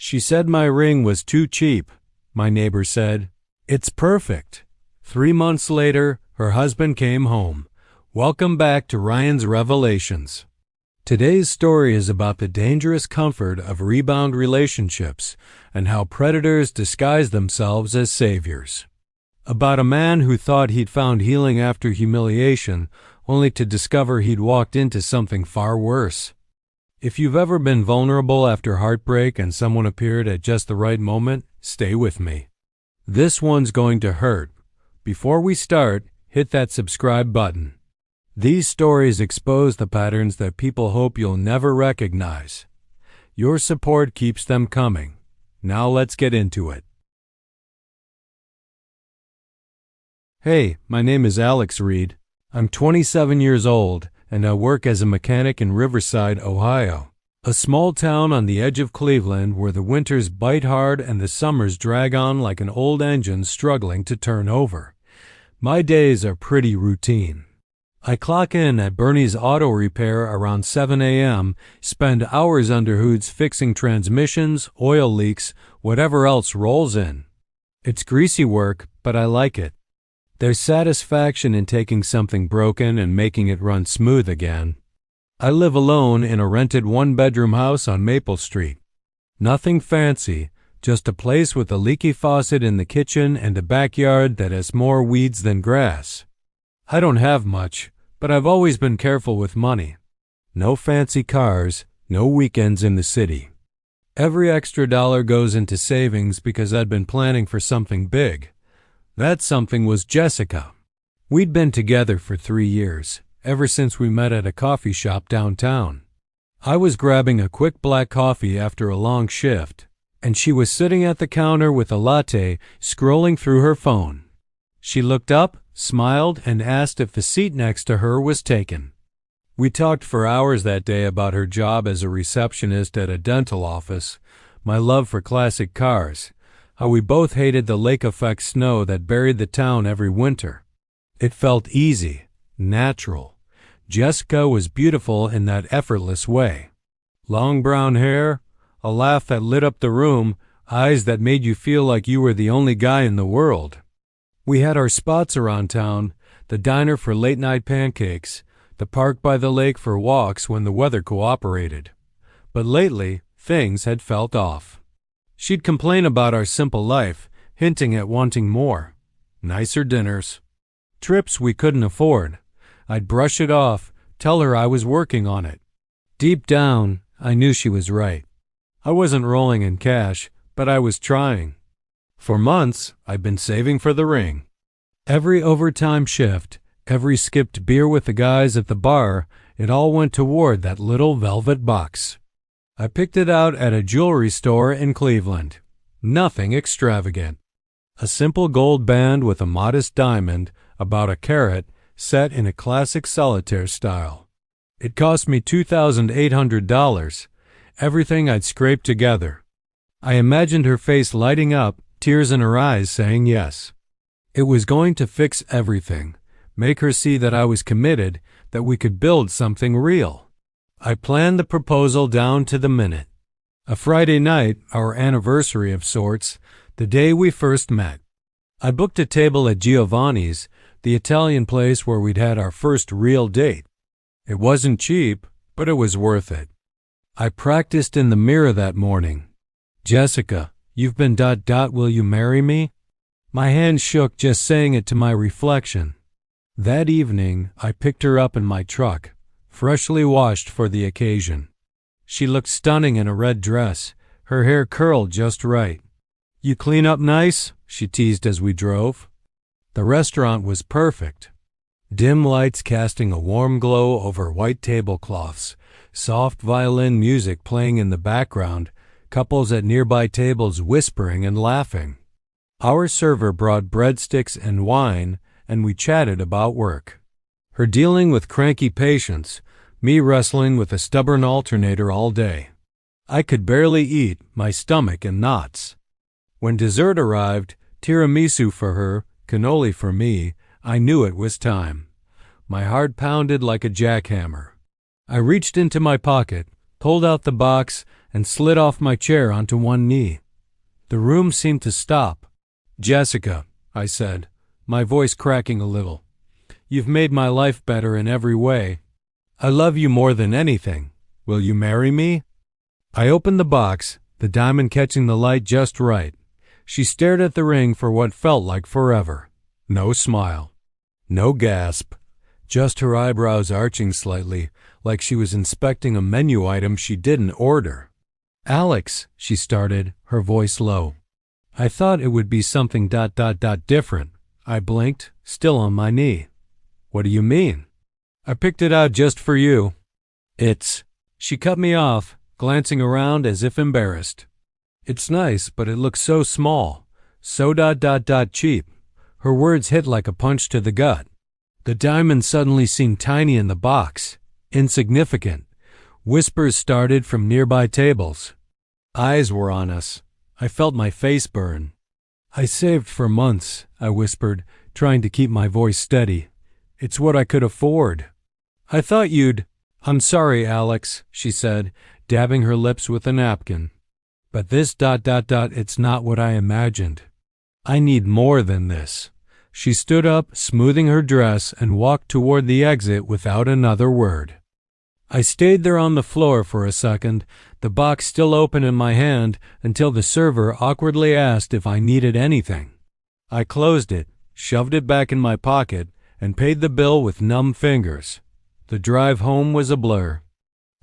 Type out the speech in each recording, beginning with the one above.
She said my ring was too cheap. My neighbor said, "It's perfect." 3 months later, her husband came home. Welcome back to Ryan's Revelations. Today's story is about the dangerous comfort of rebound relationships and how predators disguise themselves as saviors. About a man who thought he'd found healing after humiliation, only to discover he'd walked into something far worse. If you've ever been vulnerable after heartbreak and someone appeared at just the right moment, stay with me. This one's going to hurt. Before we start, hit that subscribe button. These stories expose the patterns that people hope you'll never recognize. Your support keeps them coming. Now let's get into it. Hey, my name is Alex Reed. I'm 27 years old, and I work as a mechanic in Riverside, Ohio, a small town on the edge of Cleveland where the winters bite hard and the summers drag on like an old engine struggling to turn over. My days are pretty routine. I clock in at Bernie's Auto Repair around 7 a.m., spend hours under hoods fixing transmissions, oil leaks, whatever else rolls in. It's greasy work, but I like it. There's satisfaction in taking something broken and making it run smooth again. I live alone in a rented one-bedroom house on Maple Street. Nothing fancy, just a place with a leaky faucet in the kitchen and a backyard that has more weeds than grass. I don't have much, but I've always been careful with money. No fancy cars, no weekends in the city. Every extra dollar goes into savings because I'd been planning for something big. That something was Jessica. We'd been together for 3 years, ever since we met at a coffee shop downtown. I was grabbing a quick black coffee after a long shift, and she was sitting at the counter with a latte, scrolling through her phone. She looked up, smiled, and asked if the seat next to her was taken. We talked for hours that day about her job as a receptionist at a dental office, my love for classic cars, how we both hated the lake-effect snow that buried the town every winter. It felt easy, natural. Jessica was beautiful in that effortless way. Long brown hair, a laugh that lit up the room, eyes that made you feel like you were the only guy in the world. We had our spots around town, the diner for late-night pancakes, the park by the lake for walks when the weather cooperated. But lately, things had felt off. She'd complain about our simple life, hinting at wanting more. Nicer dinners. Trips we couldn't afford. I'd brush it off, tell her I was working on it. Deep down, I knew she was right. I wasn't rolling in cash, but I was trying. For months, I'd been saving for the ring. Every overtime shift, every skipped beer with the guys at the bar, it all went toward that little velvet box. I picked it out at a jewelry store in Cleveland. Nothing extravagant. A simple gold band with a modest diamond, about a carat, set in a classic solitaire style. It cost me $2,800, everything I'd scraped together. I imagined her face lighting up, tears in her eyes saying yes. It was going to fix everything, make her see that I was committed, that we could build something real. I planned the proposal down to the minute. A Friday night, our anniversary of sorts, the day we first met. I booked a table at Giovanni's, the Italian place where we'd had our first real date. It wasn't cheap, but it was worth it. I practiced in the mirror that morning. Jessica, you've been ... will you marry me? My hand shook just saying it to my reflection. That evening, I picked her up in my truck, freshly washed for the occasion. She looked stunning in a red dress, her hair curled just right. You clean up nice? She teased as we drove. The restaurant was perfect. Dim lights casting a warm glow over white tablecloths, soft violin music playing in the background, couples at nearby tables whispering and laughing. Our server brought breadsticks and wine, and we chatted about work. Her dealing with cranky patients, me wrestling with a stubborn alternator all day. I could barely eat, my stomach in knots. When dessert arrived, tiramisu for her, cannoli for me, I knew it was time. My heart pounded like a jackhammer. I reached into my pocket, pulled out the box, and slid off my chair onto one knee. The room seemed to stop. "Jessica," I said, my voice cracking a little, "you've made my life better in every way. I love you more than anything. Will you marry me?" I opened the box, the diamond catching the light just right. She stared at the ring for what felt like forever. No smile. No gasp. Just her eyebrows arching slightly, like she was inspecting a menu item she didn't order. "Alex," she started, her voice low. "I thought it would be something different." I blinked, still on my knee. "What do you mean?" "I picked it out just for you." "It's—" She cut me off, glancing around as if embarrassed. "It's nice, but it looks so small, so cheap." Her words hit like a punch to the gut. The diamond suddenly seemed tiny in the box, insignificant. Whispers started from nearby tables. Eyes were on us. I felt my face burn. "I saved for months," I whispered, trying to keep my voice steady. "It's what I could afford." "I thought you'd—" "I'm sorry, Alex," she said, dabbing her lips with a napkin. "But this it's not what I imagined. I need more than this." She stood up, smoothing her dress, and walked toward the exit without another word. I stayed there on the floor for a second, the box still open in my hand, until the server awkwardly asked if I needed anything. I closed it, shoved it back in my pocket, and paid the bill with numb fingers. The drive home was a blur.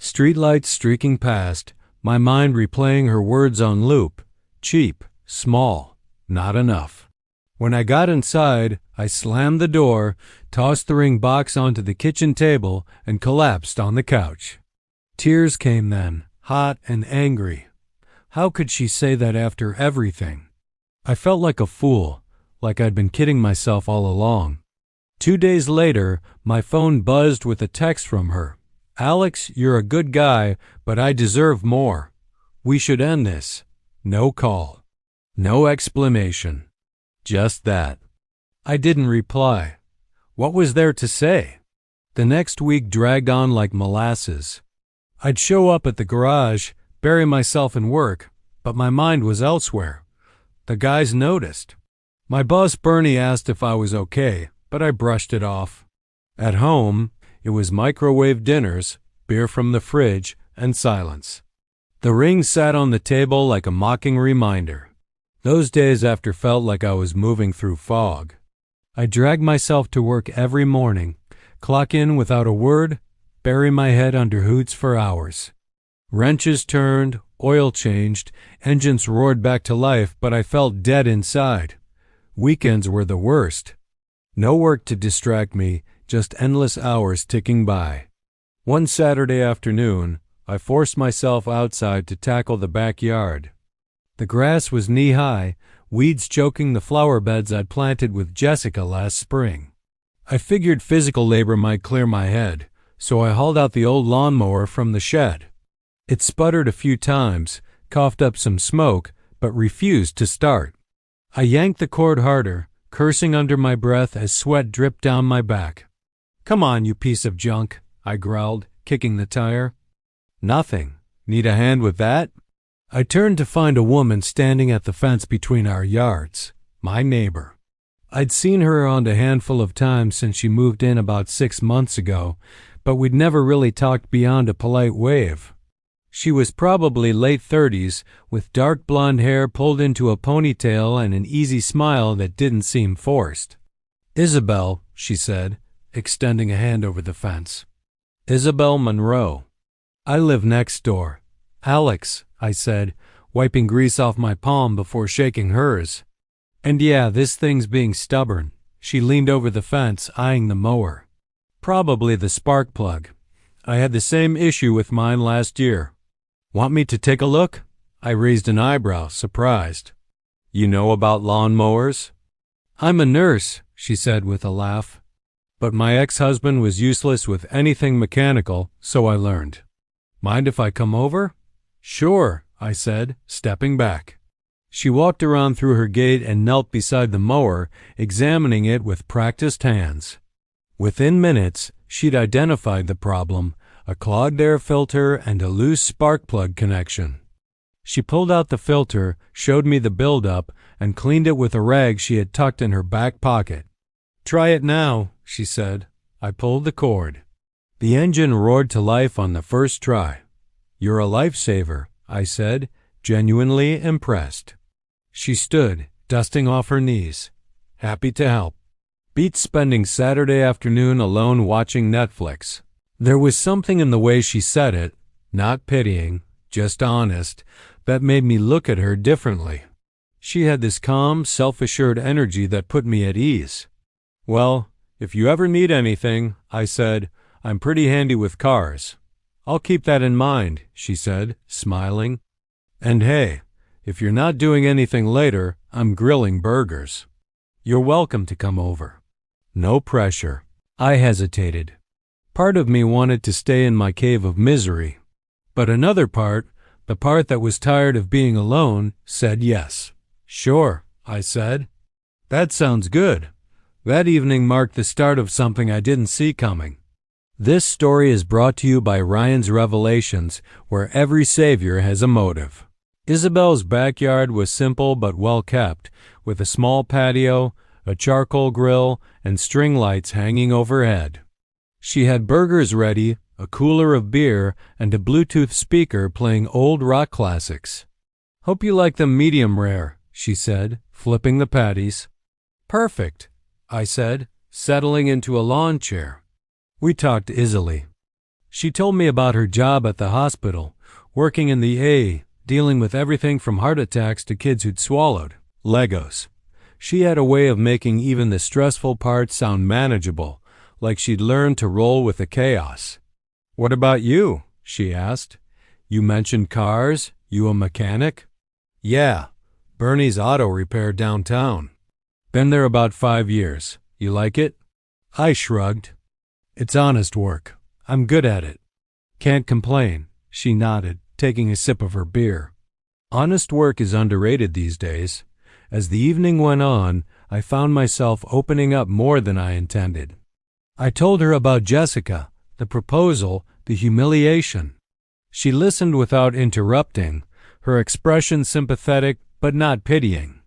Streetlights streaking past, my mind replaying her words on loop. Cheap, small, not enough. When I got inside, I slammed the door, tossed the ring box onto the kitchen table, and collapsed on the couch. Tears came then, hot and angry. How could she say that after everything? I felt like a fool, like I'd been kidding myself all along. 2 days later, my phone buzzed with a text from her. "Alex, you're a good guy, but I deserve more. We should end this." No call. No explanation. Just that. I didn't reply. What was there to say? The next week dragged on like molasses. I'd show up at the garage, bury myself in work, but my mind was elsewhere. The guys noticed. My boss Bernie asked if I was okay, but I brushed it off. At home, it was microwave dinners, beer from the fridge, and silence. The ring sat on the table like a mocking reminder. Those days after felt like I was moving through fog. I dragged myself to work every morning, clock in without a word, bury my head under hoots for hours. Wrenches turned, oil changed, engines roared back to life, but I felt dead inside. Weekends were the worst. No work to distract me, just endless hours ticking by. One Saturday afternoon, I forced myself outside to tackle the backyard. The grass was knee-high, weeds choking the flower beds I'd planted with Jessica last spring. I figured physical labor might clear my head, so I hauled out the old lawnmower from the shed. It sputtered a few times, coughed up some smoke, but refused to start. I yanked the cord harder, cursing under my breath as sweat dripped down my back. "Come on, you piece of junk," I growled, kicking the tire. "Nothing. Need a hand with that?" I turned to find a woman standing at the fence between our yards, my neighbor. I'd seen her around a handful of times since she moved in about 6 months ago, but we'd never really talked beyond a polite wave. She was probably late 30s, with dark blonde hair pulled into a ponytail and an easy smile that didn't seem forced. "Isabel," she said, extending a hand over the fence. "Isabel Monroe. I live next door." "Alex," I said, wiping grease off my palm before shaking hers. "And yeah, this thing's being stubborn." She leaned over the fence, eyeing the mower. "Probably the spark plug. I had the same issue with mine last year." "Want me to take a look?" I raised an eyebrow, surprised. "You know about lawn mowers?" "I'm a nurse," she said with a laugh. "But my ex-husband was useless with anything mechanical, so I learned." "Mind if I come over?" "Sure," I said, stepping back. She walked around through her gate and knelt beside the mower, examining it with practiced hands. Within minutes, she'd identified the problem, a clogged air filter and a loose spark plug connection. She pulled out the filter, showed me the buildup, and cleaned it with a rag she had tucked in her back pocket. "Try it now," she said. I pulled the cord. The engine roared to life on the first try. "You're a lifesaver," I said, genuinely impressed. She stood, dusting off her knees. "Happy to help." Beat spending Saturday afternoon alone watching Netflix. There was something in the way she said it, not pitying, just honest, that made me look at her differently. She had this calm, self-assured energy that put me at ease. "Well, if you ever need anything," I said, "I'm pretty handy with cars." "I'll keep that in mind," she said, smiling. "And hey, if you're not doing anything later, I'm grilling burgers. You're welcome to come over." No pressure. I hesitated. Part of me wanted to stay in my cave of misery. But another part, the part that was tired of being alone, said yes. "Sure," I said. "That sounds good." That evening marked the start of something I didn't see coming. This story is brought to you by Ryan's Revelations, where every savior has a motive. Isabel's backyard was simple but well kept, with a small patio, a charcoal grill, and string lights hanging overhead. She had burgers ready, a cooler of beer, and a Bluetooth speaker playing old rock classics. "Hope you like them medium rare," she said, flipping the patties. "Perfect," I said, settling into a lawn chair. We talked easily. She told me about her job at the hospital, working in the dealing with everything from heart attacks to kids who'd swallowed Legos. She had a way of making even the stressful parts sound manageable, like she'd learned to roll with the chaos. "What about you?" she asked. "You mentioned cars. You a mechanic?" "Yeah, Bernie's Auto Repair downtown. Been there about 5 years. You like it?" I shrugged. "It's honest work. I'm good at it." "Can't complain," she nodded, taking a sip of her beer. Honest work is underrated these days. As the evening went on, I found myself opening up more than I intended. I told her about Jessica, the proposal, the humiliation. She listened without interrupting, her expression sympathetic but not pitying.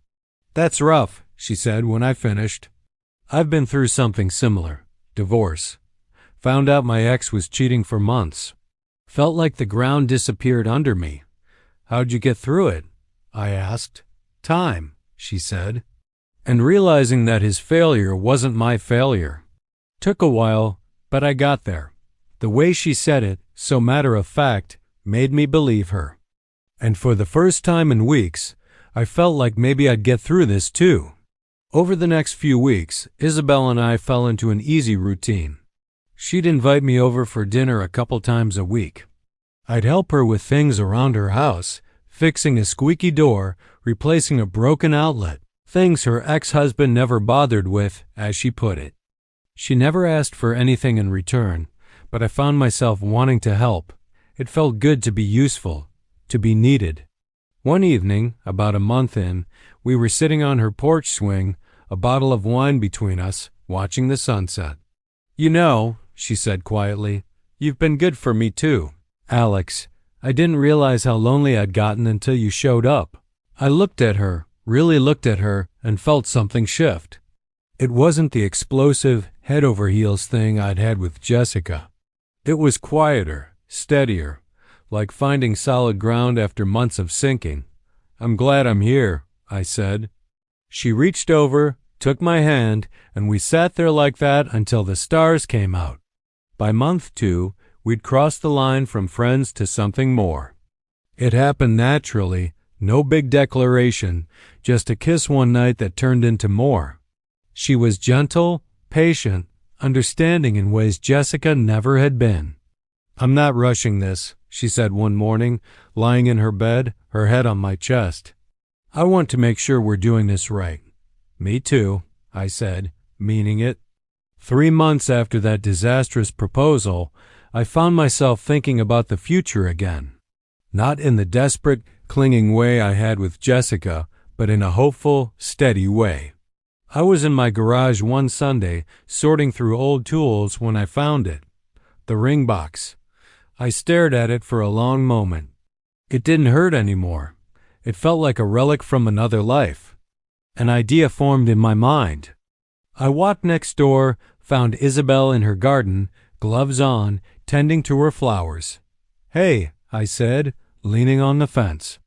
"That's rough," she said when I finished. "I've been through something similar. Divorce. Found out my ex was cheating for months. Felt like the ground disappeared under me." "How'd you get through it?" I asked. "Time," she said. And realizing that his failure wasn't my failure. Took a while, but I got there. The way she said it, so matter of fact, made me believe her. And for the first time in weeks, I felt like maybe I'd get through this too. Over the next few weeks, Isabel and I fell into an easy routine. She'd invite me over for dinner a couple times a week. I'd help her with things around her house, fixing a squeaky door, replacing a broken outlet, things her ex-husband never bothered with, as she put it. She never asked for anything in return, but I found myself wanting to help. It felt good to be useful, to be needed. One evening, about a month in, we were sitting on her porch swing, a bottle of wine between us, watching the sunset. "You know," she said quietly, "you've been good for me too. Alex, I didn't realize how lonely I'd gotten until you showed up." I looked at her, really looked at her, and felt something shift. It wasn't the explosive, head-over-heels thing I'd had with Jessica. It was quieter, steadier, like finding solid ground after months of sinking. "I'm glad I'm here," I said. She reached over, took my hand, and we sat there like that until the stars came out. By month 2, we'd crossed the line from friends to something more. It happened naturally, no big declaration, just a kiss one night that turned into more. She was gentle, patient, understanding in ways Jessica never had been. "I'm not rushing this," she said one morning, lying in her bed, her head on my chest. "I want to make sure we're doing this right." "Me too," I said, meaning it. 3 months after that disastrous proposal, I found myself thinking about the future again. Not in the desperate, clinging way I had with Jessica, but in a hopeful, steady way. I was in my garage one Sunday, sorting through old tools when I found it. The ring box. I stared at it for a long moment. It didn't hurt anymore. It felt like a relic from another life. An idea formed in my mind. I walked next door, found Isabel in her garden, gloves on, tending to her flowers. "Hey," I said, leaning on the fence.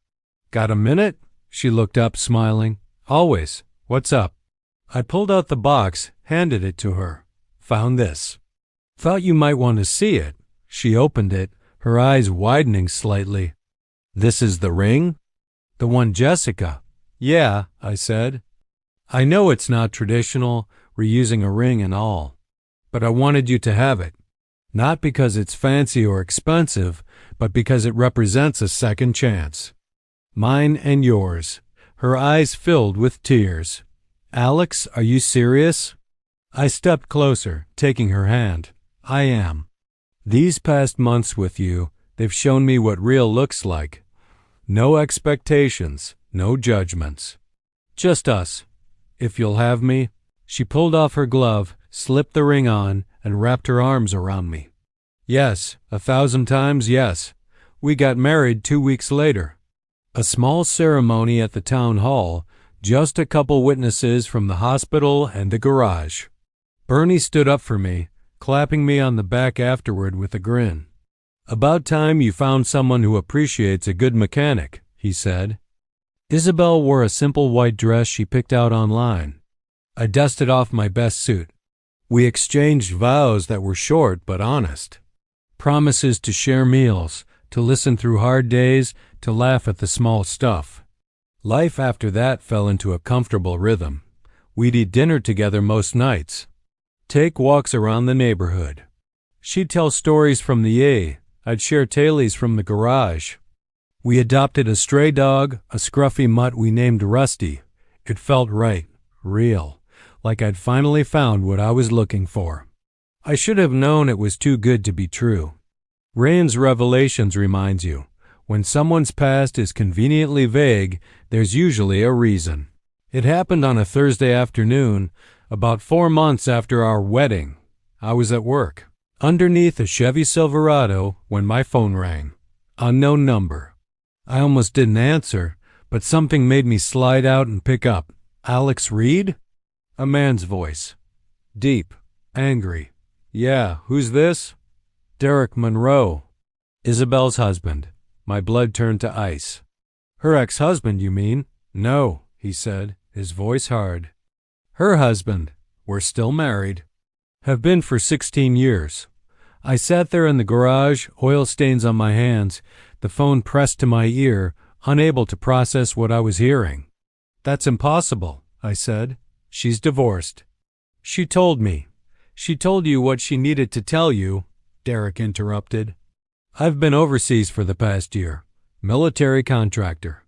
"Got a minute?" She looked up, smiling. "Always. What's up?" I pulled out the box, handed it to her. "Found this. Thought you might want to see it." She opened it, her eyes widening slightly. "This is the ring?" "The one Jessica." "Yeah," I said. "I know it's not traditional, reusing a ring and all. But I wanted you to have it. Not because it's fancy or expensive, but because it represents a second chance. Mine and yours." Her eyes filled with tears. "Alex, are you serious?" I stepped closer, taking her hand. "I am. These past months with you, they've shown me what real looks like. No expectations, no judgments. Just us. If you'll have me." She pulled off her glove, slipped the ring on, and wrapped her arms around me. "Yes, 1,000 times yes. We got married 2 weeks later. A small ceremony at the town hall, just a couple witnesses from the hospital and the garage. Bernie stood up for me, clapping me on the back afterward with a grin. "About time you found someone who appreciates a good mechanic," he said. Isabel wore a simple white dress she picked out online. I dusted off my best suit. We exchanged vows that were short but honest. Promises to share meals, to listen through hard days, to laugh at the small stuff. Life after that fell into a comfortable rhythm. We'd eat dinner together most nights. Take walks around the neighborhood. She'd tell stories from the A. I'd share tales from the garage. We adopted a stray dog, a scruffy mutt we named Rusty. It felt right, real, like I'd finally found what I was looking for. I should have known it was too good to be true. Rain's Revelations reminds you, when someone's past is conveniently vague, there's usually a reason. It happened on a Thursday afternoon, about 4 months after our wedding. I was at work, underneath a Chevy Silverado, when my phone rang. Unknown number. I almost didn't answer, but something made me slide out and pick up. "Alex Reed?" A man's voice. Deep, angry. "Yeah, who's this?" "Derek Monroe." Isabel's husband. My blood turned to ice. "Her ex-husband, you mean?" "No," he said, his voice hard. "Her husband. We're still married. Have been for 16 years. I sat there in the garage, oil stains on my hands, the phone pressed to my ear, unable to process what I was hearing. "That's impossible," I said. "She's divorced." "She told me." "She told you what she needed to tell you," Derek interrupted. "I've been overseas for the past year. Military contractor.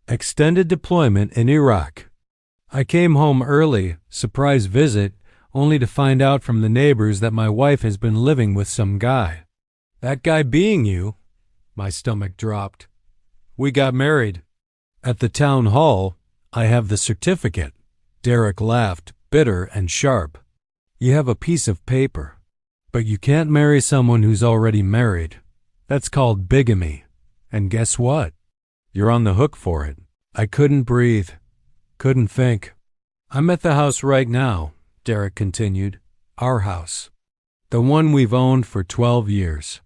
Extended deployment in Iraq. I came home early, surprise visit, only to find out from the neighbors that my wife has been living with some guy." "That guy being you?" My stomach dropped. "We got married. At the town hall. I have the certificate." Derek laughed, bitter and sharp. "You have a piece of paper. But you can't marry someone who's already married. That's called bigamy. And guess what? You're on the hook for it." I couldn't breathe. Couldn't think. "I'm at the house right now," Derek continued. "Our house. The one we've owned for 12 years.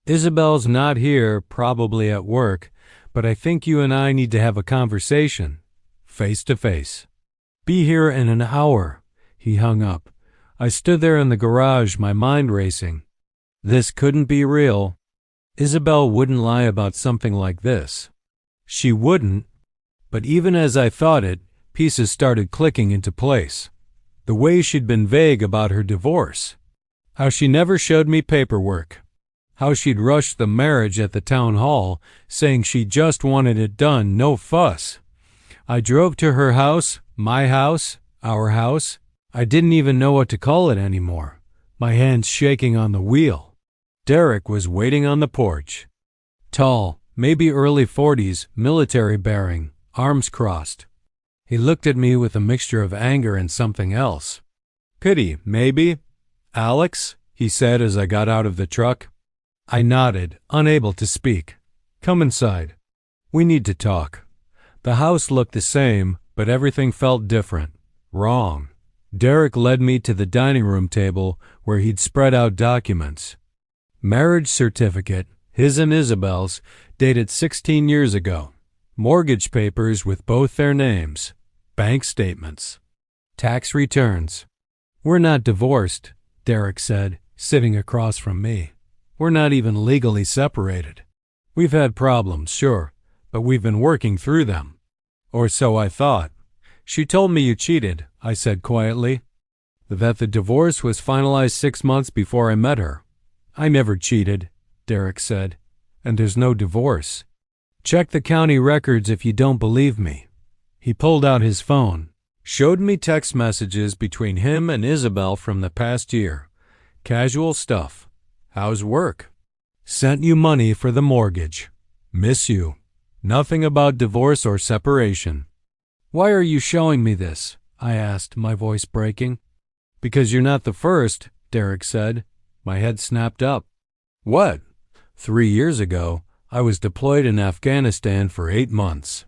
Isabel's not here, probably at work, but I think you and I need to have a conversation. Face to face." "Be here in an hour." He hung up. I stood there in the garage, my mind racing. This couldn't be real. Isabel wouldn't lie about something like this. She wouldn't. But even as I thought it, pieces started clicking into place. The way she'd been vague about her divorce. How she never showed me paperwork. How she'd rushed the marriage at the town hall, saying she just wanted it done, no fuss. I drove to her house, my house, our house. I didn't even know what to call it anymore, my hands shaking on the wheel. Derek was waiting on the porch. Tall, maybe early 40s, military bearing, arms crossed. He looked at me with a mixture of anger and something else. "Pity, maybe." "Alex," he said as I got out of the truck. I nodded, unable to speak. "Come inside." We need to talk. The house looked the same, but everything felt different. Wrong. Derek led me to the dining room table where he'd spread out documents. Marriage certificate, his and Isabel's, dated 16 years ago. Mortgage papers with both their names. Bank statements. Tax returns. We're not divorced, Derek said, sitting across from me. We're not even legally separated. We've had problems, sure, but we've been working through them. Or so I thought. She told me you cheated, I said quietly. That the divorce was finalized 6 months before I met her. I never cheated, Derek said, and there's no divorce. Check the county records if you don't believe me. He pulled out his phone, showed me text messages between him and Isabel from the past year. Casual stuff. How's work? Sent you money for the mortgage. Miss you. Nothing about divorce or separation. Why are you showing me this? I asked, my voice breaking. Because you're not the first, Derek said. My head snapped up. What? 3 years ago, I was deployed in Afghanistan for 8 months.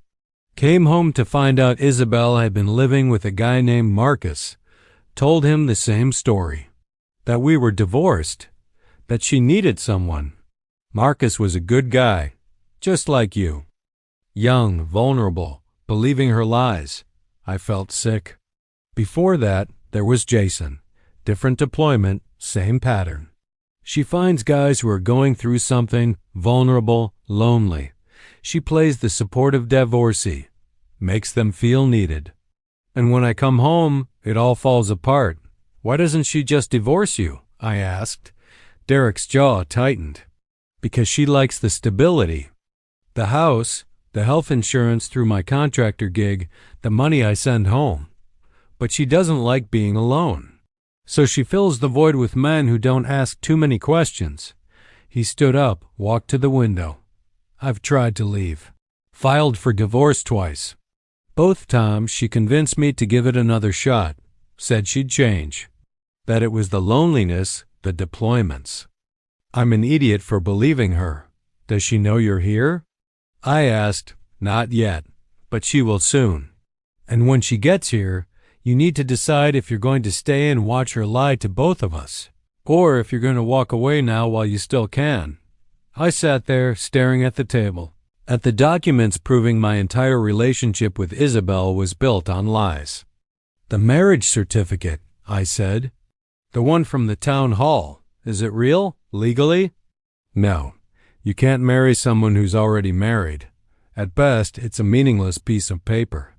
Came home to find out Isabel had been living with a guy named Marcus. Told him the same story. That we were divorced. That she needed someone. Marcus was a good guy, just like you. Young, vulnerable, believing her lies. I felt sick. Before that, there was Jason. Different deployment, same pattern. She finds guys who are going through something, vulnerable, lonely. She plays the supportive divorcee, makes them feel needed. And when I come home, it all falls apart. Why doesn't she just divorce you? I asked. Derek's jaw tightened. Because she likes the stability. The house, the health insurance through my contractor gig, the money I send home. But she doesn't like being alone. So she fills the void with men who don't ask too many questions. He stood up, walked to the window. I've tried to leave. Filed for divorce twice. Both times she convinced me to give it another shot. Said she'd change. That it was the loneliness, the deployments. I'm an idiot for believing her. Does she know you're here? I asked. Not yet, but she will soon. And when she gets here, you need to decide if you're going to stay and watch her lie to both of us, or if you're going to walk away now while you still can. I sat there, staring at the table, at the documents proving my entire relationship with Isabel was built on lies. The marriage certificate, I said. The one from the town hall. Is it real, legally? No. You can't marry someone who's already married. At best, it's a meaningless piece of paper.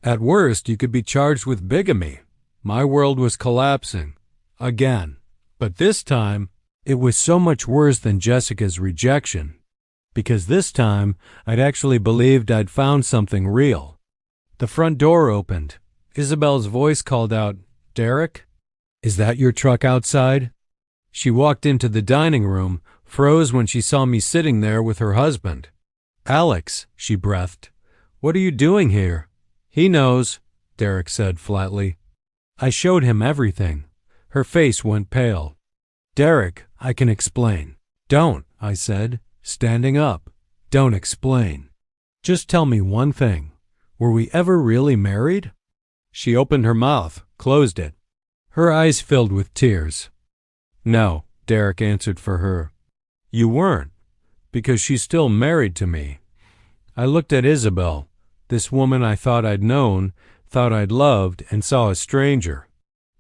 At worst, you could be charged with bigamy. My world was collapsing. Again. But this time, it was so much worse than Jessica's rejection. Because this time, I'd actually believed I'd found something real. The front door opened. Isabel's voice called out, "Derek? Is that your truck outside?" She walked into the dining room, froze when she saw me sitting there with her husband. "Alex," she breathed, "what are you doing here?" "He knows," Derek said flatly. I showed him everything. Her face went pale. "Derek, I can explain." "Don't," I said, standing up. "Don't explain. Just tell me one thing. Were we ever really married?" She opened her mouth, closed it. Her eyes filled with tears. "No," Derek answered for her. "You weren't, because she's still married to me." I looked at Isabel, this woman I thought I'd known, thought I'd loved, and saw a stranger.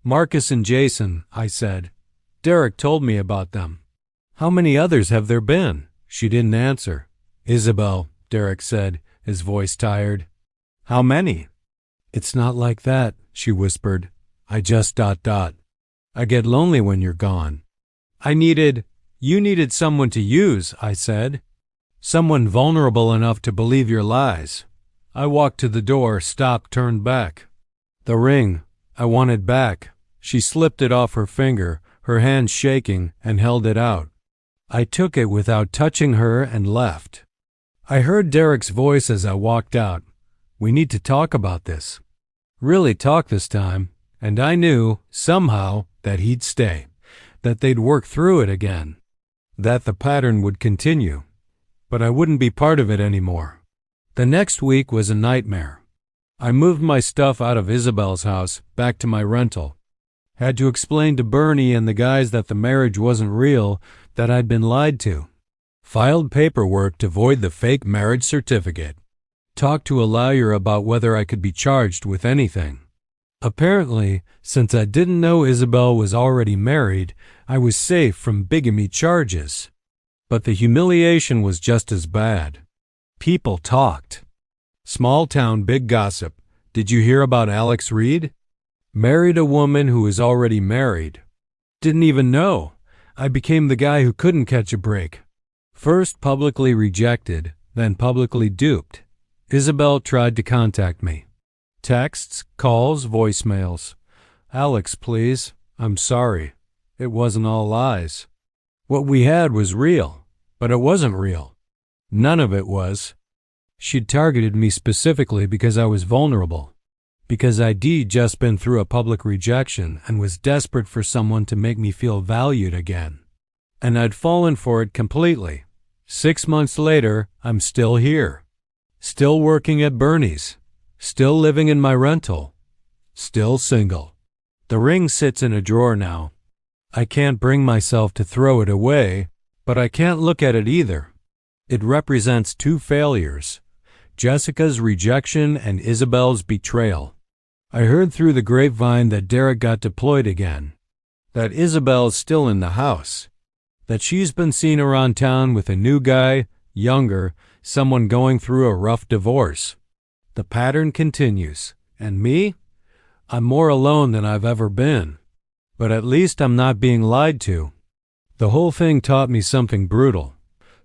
"Marcus and Jason," I said. "Derek told me about them." "How many others have there been?" She didn't answer. "Isabel," Derek said, his voice tired. "How many?" "It's not like that," she whispered. "I just ... I get lonely when you're gone." You needed someone to use," I said. "Someone vulnerable enough to believe your lies." I walked to the door, stopped, turned back. "The ring. I want it back." She slipped it off her finger, her hand shaking, and held it out. I took it without touching her and left. I heard Derek's voice as I walked out. "We need to talk about this." Really talk this time. And I knew, somehow, that he'd stay, that they'd work through it again, that the pattern would continue. But I wouldn't be part of it anymore. The next week was a nightmare. I moved my stuff out of Isabel's house back to my rental. Had to explain to Bernie and the guys that the marriage wasn't real, that I'd been lied to. Filed paperwork to void the fake marriage certificate. Talked to a lawyer about whether I could be charged with anything. Apparently, since I didn't know Isabel was already married, I was safe from bigamy charges. But the humiliation was just as bad. People talked. Small town big gossip. Did you hear about Alex Reed? Married a woman who was already married. Didn't even know. I became the guy who couldn't catch a break. First publicly rejected, then publicly duped. Isabel tried to contact me. Texts, calls, voicemails. Alex, please. I'm sorry. It wasn't all lies. What we had was real, but it wasn't real. None of it was. She'd targeted me specifically because I was vulnerable, because I'd just been through a public rejection and was desperate for someone to make me feel valued again. And I'd fallen for it completely. 6 months later, I'm still here. Still working at Bernie's. Still living in my rental. Still single. The ring sits in a drawer now. I can't bring myself to throw it away, but I can't look at it either. It represents two failures. Jessica's rejection and Isabel's betrayal. I heard through the grapevine that Derek got deployed again. That Isabel's still in the house. That she's been seen around town with a new guy, younger, someone going through a rough divorce. The pattern continues. And me? I'm more alone than I've ever been. But at least I'm not being lied to. The whole thing taught me something brutal.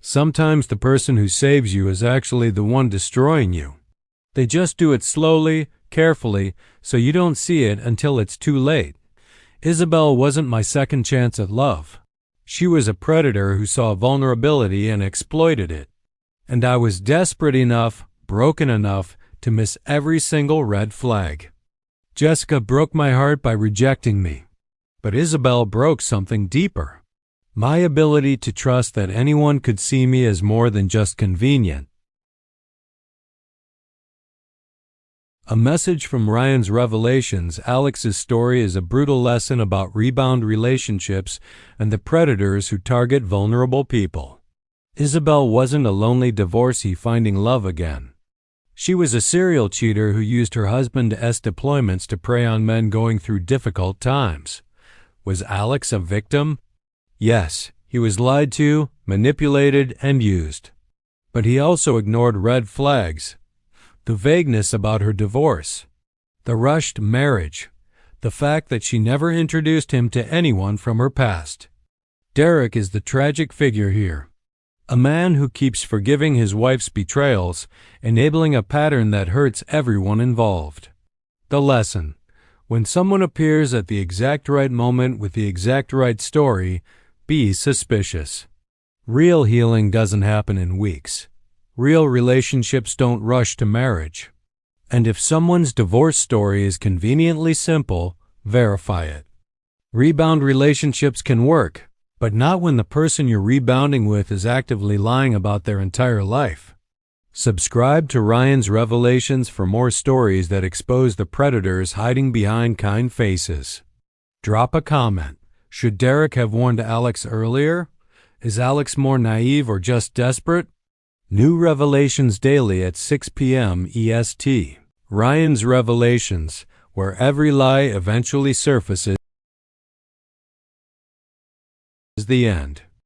Sometimes the person who saves you is actually the one destroying you. They just do it slowly, carefully, so you don't see it until it's too late. Isabel wasn't my second chance at love. She was a predator who saw vulnerability and exploited it. And I was desperate enough, broken enough, to miss every single red flag. Jessica broke my heart by rejecting me. But Isabel broke something deeper. My ability to trust that anyone could see me as more than just convenient. A message from Ryan's Revelations. Alex's story is a brutal lesson about rebound relationships and the predators who target vulnerable people. Isabel wasn't a lonely divorcee finding love again. She was a serial cheater who used her husband's deployments to prey on men going through difficult times. Was Alex a victim? Yes, he was lied to, manipulated, and used. But he also ignored red flags. The vagueness about her divorce. The rushed marriage. The fact that she never introduced him to anyone from her past. Derek is the tragic figure here. A man who keeps forgiving his wife's betrayals, enabling a pattern that hurts everyone involved. The lesson. When someone appears at the exact right moment with the exact right story, be suspicious. Real healing doesn't happen in weeks. Real relationships don't rush to marriage. And if someone's divorce story is conveniently simple, verify it. Rebound relationships can work, but not when the person you're rebounding with is actively lying about their entire life. Subscribe to Ryan's Revelations for more stories that expose the predators hiding behind kind faces. Drop a comment. Should Derek have warned Alex earlier? Is Alex more naive or just desperate? New Revelations daily at 6 p.m. EST. Ryan's Revelations, where every lie eventually surfaces. Is the end.